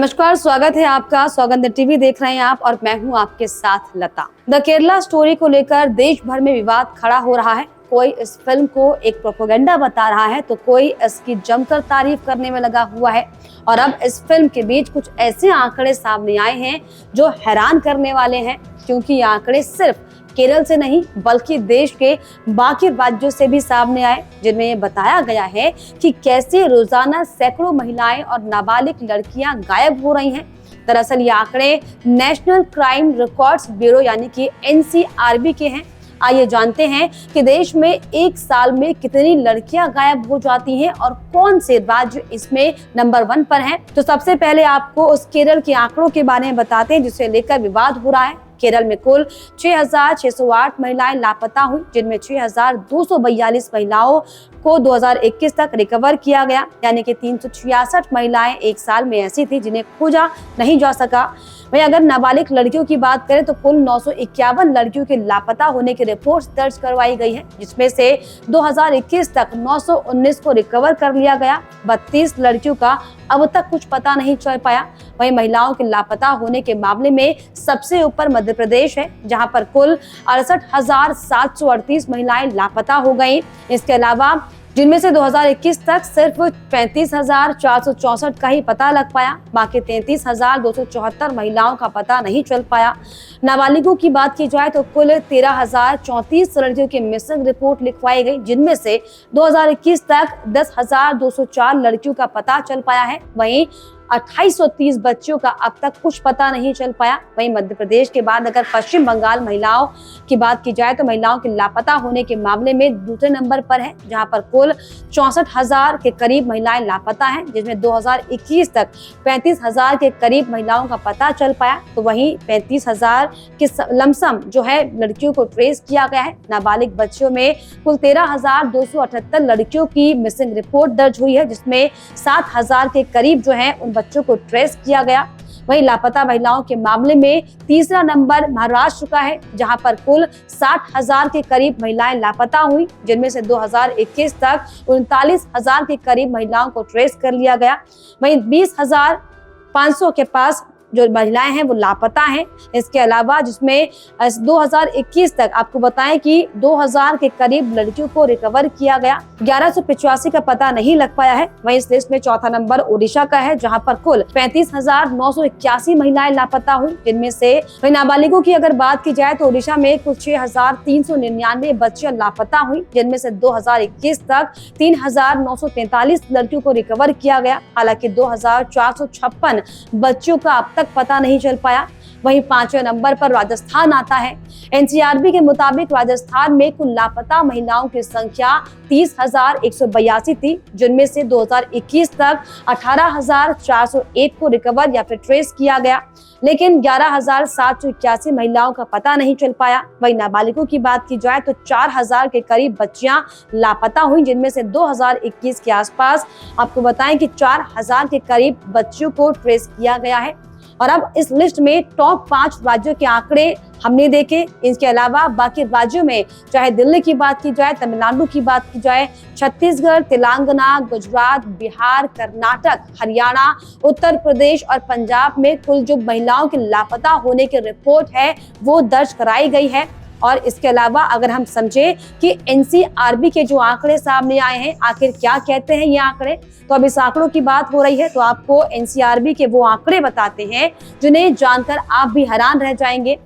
नमस्कार, स्वागत है आपका। सौगंध टीवी देख रहे हैं आप और मैं हूं आपके साथ लता। द केरला स्टोरी को लेकर देश भर में विवाद खड़ा हो रहा है। कोई इस फिल्म को एक प्रोपेगेंडा बता रहा है तो कोई इसकी जमकर तारीफ करने में लगा हुआ है। और अब इस फिल्म के बीच कुछ ऐसे आंकड़े सामने आए हैं जो हैरान करने वाले हैं, क्योंकि ये आंकड़े सिर्फ केरल से नहीं बल्कि देश के बाकी राज्यों से भी सामने आए, जिनमें ये बताया गया है कि कैसे रोजाना सैकड़ों महिलाएं और नाबालिग लड़कियां गायब हो रही हैं। दरअसल ये आंकड़े नेशनल क्राइम रिकॉर्ड्स ब्यूरो यानी कि NCRB के हैं। आइए जानते हैं कि देश में एक साल में कितनी लड़कियां गायब हो जाती हैं और कौन से राज्य इसमें नंबर 1 पर हैं। तो सबसे पहले आपको उस केरल के आंकड़ों के बारे में बताते हैं जिसे लेकर विवाद हो रहा है। केरल में कुल 6,608 महिलाएं लापता हुई, जिनमें 6,242 महिलाओं को 2021 तक रिकवर किया गया, यानी कि 366 महिलाएं एक साल में ऐसी थी जिन्हें खोजा नहीं जा सका। वहीं अगर नाबालिग लड़कियों की बात करें तो कुल 951 लड़कियों के लापता होने की रिपोर्ट दर्ज करवाई गई है, जिसमें से 2021 तक 919 को रिकवर कर लिया गया। 32 लड़कियों का अब तक कुछ पता नहीं चल पाया। वहीं महिलाओं के लापता होने के मामले में सबसे ऊपर मध्य प्रदेश है, जहां पर कुल 68,738 महिलाएं लापता हो गयी। इसके अलावा जिनमें से 2021 तक सिर्फ 35,464 का ही पता लग पाया, बाकी 33,274 महिलाओं का पता नहीं चल पाया। नाबालिगों की बात की जाए तो कुल 13,034 लड़कियों की मिसिंग रिपोर्ट लिखवाई गई, जिनमें से 2021 तक 10,204 लड़कियों का पता चल पाया है। वहीं 2830 बच्चों का अब तक कुछ पता नहीं चल पाया। वहीं मध्य प्रदेश के बाद अगर पश्चिम बंगाल महिलाओं की बात की जाए तो महिलाओं के लापता होने के मामले में दूसरे नंबर पर है, जहां पर कुल 64,000 के करीब महिलाएं लापता हैं, जिसमें 2021 तक 35,000 के करीब महिलाओं का पता चल पाया। तो वहीं 35,000 के लमसम जो है लड़कियों को ट्रेस किया गया है। नाबालिग बच्चियों में कुल 13,278 लड़कियों की मिसिंग रिपोर्ट दर्ज हुई है, जिसमें 7,000 के करीब जो है उन बच्चों को ट्रेस किया गया। वहीं लापता महिलाओं के मामले में तीसरा नंबर महाराष्ट्र का है, जहां पर कुल 60,000 के करीब महिलाएं लापता हुई, जिनमें से 2021 तक 39,000 के करीब महिलाओं को ट्रेस कर लिया गया। वहीं 20,500 के पास जो महिलाएं हैं वो लापता हैं। इसके अलावा जिसमें 2021 तक आपको बताएं कि 2000 के करीब लड़कियों को रिकवर किया गया। 1185 का पता नहीं लग पाया है। वहीं इस लिस्ट में चौथा नंबर ओडिशा का है, जहां पर कुल 35,981 महिलाएं लापता हुई, जिनमें से वहीं नाबालिगों की अगर बात की जाए तो ओडिशा में कुल 6,399 बच्चियां लापता हुई, जिनमें से 2021 तक 3,943 लड़कियों को रिकवर किया गया। हालांकि 2,456 बच्चियों का अब तक पता नहीं चल पाया। वहीं 5वें नंबर पर राजस्थान आता है। NCRB के मुताबिक राजस्थान में कुल लापता महिलाओं की संख्या 30,182 थी, जिनमें से 2021 तक 18,401 को रिकवर या फिर ट्रेस किया गया, लेकिन 11,781 महिलाओं का पता नहीं चल पाया। वहीं नाबालिगों की बात की जाए तो 4,000 के करीब बच्चियां लापता हुई, जिनमें से 2021 के आसपास आपको बताएं कि 4,000 के करीब बच्चियों को ट्रेस किया गया है। और अब इस लिस्ट में टॉप 5 राज्यों के आंकड़े हमने देखे। इसके अलावा बाकी राज्यों में चाहे दिल्ली की बात की जाए, तमिलनाडु की बात की जाए, छत्तीसगढ़, तेलंगाना, गुजरात, बिहार, कर्नाटक, हरियाणा, उत्तर प्रदेश और पंजाब में कुल जो महिलाओं के लापता होने की रिपोर्ट है वो दर्ज कराई गई है। और इसके अलावा अगर हम समझे कि NCRB के जो आंकड़े सामने आए हैं आखिर क्या कहते हैं ये आंकड़े, तो अब इस आंकड़ों की बात हो रही है तो आपको NCRB के वो आंकड़े बताते हैं जिन्हें जानकर आप भी हैरान रह जाएंगे।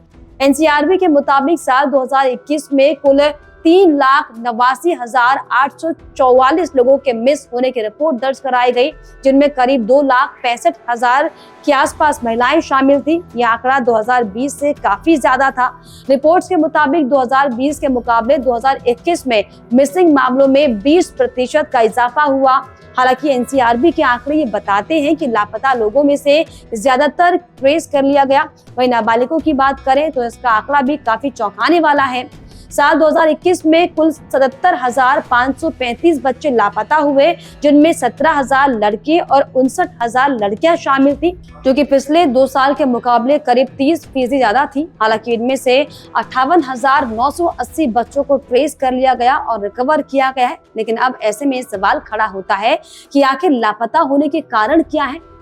NCRB के मुताबिक साल 2021 में कुल 3,89,844 लोगों के मिस होने की रिपोर्ट दर्ज कराई गई, जिनमें करीब 2,65,000 के आसपास महिलाएं शामिल थी। यह आंकड़ा 2020 से काफी ज्यादा था। रिपोर्ट्स के मुताबिक 2020 के मुकाबले 2021 में मिसिंग मामलों में 20% का इजाफा हुआ। हालांकि NCRB के आंकड़े ये बताते हैं कि लापता लोगों में से ज्यादातर ट्रेस कर लिया गया। वहीं नाबालिगों की बात करें तो इसका आंकड़ा भी काफी चौंकाने वाला है। साल 2021 में कुल 77,535 बच्चे लापता हुए, जिनमें 17,000 लड़के और 59,000 लड़कियां शामिल थी, जो कि पिछले 2 साल के मुकाबले करीब 30% ज्यादा थी। हालांकि इनमें से 58,980 बच्चों को ट्रेस कर लिया गया और रिकवर किया गया है। लेकिन अब ऐसे में सवाल खड़ा होता है कि आखिर लापता होने के कारण क्या है।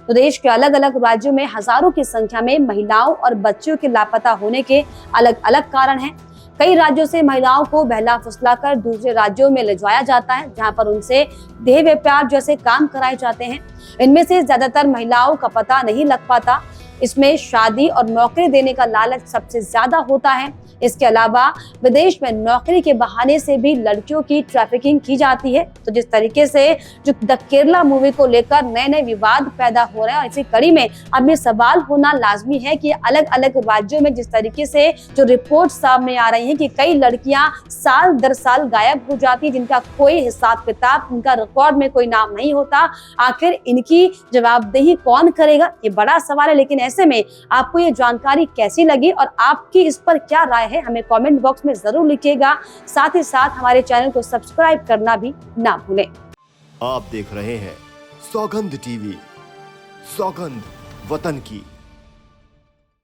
तो देश के अलग अलग राज्यों में हजारों की संख्या में महिलाओं और बच्चों के लापता होने के अलग अलग कारण हैं। कई राज्यों से महिलाओं को बहला फुसलाकर दूसरे राज्यों में ले जाया जाता है, जहां पर उनसे देह व्यापार जैसे काम कराए जाते हैं। इनमें से ज्यादातर महिलाओं का पता नहीं लग पाता। इसमें शादी और नौकरी देने का लालच सबसे ज्यादा होता है। इसके अलावा विदेश में नौकरी के बहाने से भी लड़कियों की ट्रैफिकिंग की जाती है। तो जिस तरीके से जो द केरला मूवी को लेकर नए नए विवाद पैदा हो रहे हैं, इसी कड़ी में अब ये सवाल होना लाजमी है कि अलग अलग राज्यों में जिस तरीके से जो रिपोर्ट सामने आ रही है कि कई लड़कियां साल दर साल गायब हो जाती है, जिनका कोई हिसाब किताब, उनका रिकॉर्ड में कोई नाम नहीं होता, आखिर इनकी जवाबदेही कौन करेगा, ये बड़ा सवाल है। लेकिन ऐसे में आपको ये जानकारी कैसी लगी और आपकी इस पर क्या राय है, हमें कमेंट बॉक्स में जरूर लिखिएगा। साथ ही साथ हमारे चैनल को सब्सक्राइब करना भी ना भूलें। आप देख रहे हैं सौगंध टीवी, सौगंध वतन की।